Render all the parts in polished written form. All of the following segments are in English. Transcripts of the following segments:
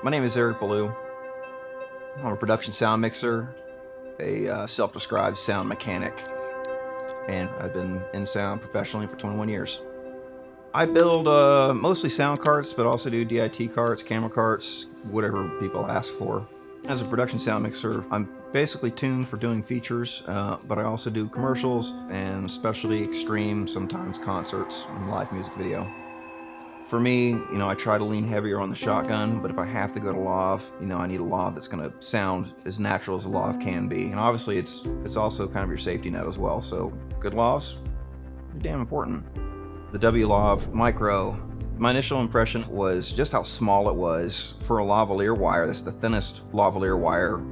My name is Eric Ballew. I'm a production sound mixer, a self-described sound mechanic, and I've been in sound professionally for 21 years. I build mostly sound carts, but also do DIT carts, camera carts, whatever people ask for. As a production sound mixer, I'm basically tuned for doing features, but I also do commercials and specialty extreme, sometimes concerts and live music video. For me, I try to lean heavier on the shotgun, but if I have to go to lav, I need a lav that's going to sound as natural as a lav can be. And obviously it's also kind of your safety net as well, so good lavs are damn important. The W.Lav Micro, my initial impression was just how small it was for a lavalier wire. That's the thinnest lavalier wire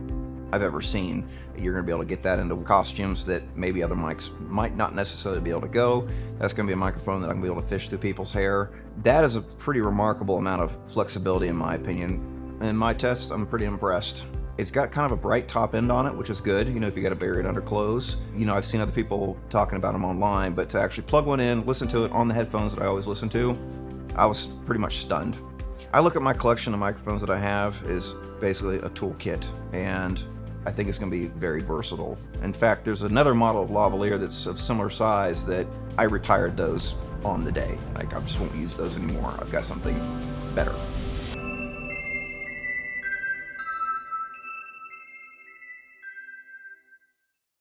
I've ever seen. You're going to be able to get that into costumes that maybe other mics might not necessarily be able to go. That's going to be a microphone that I'm going to be able to fish through people's hair. That is a pretty remarkable amount of flexibility in my opinion. In my tests, I'm pretty impressed. It's got kind of a bright top end on it, which is good, if you got to bury it under clothes. I've seen other people talking about them online, but to actually plug one in, listen to it on the headphones that I always listen to, I was pretty much stunned. I look at my collection of microphones that I have as basically a toolkit, and I think it's going to be very versatile. In fact, there's another model of lavalier that's of similar size that I retired those on the day. I just won't use those anymore. I've got something better.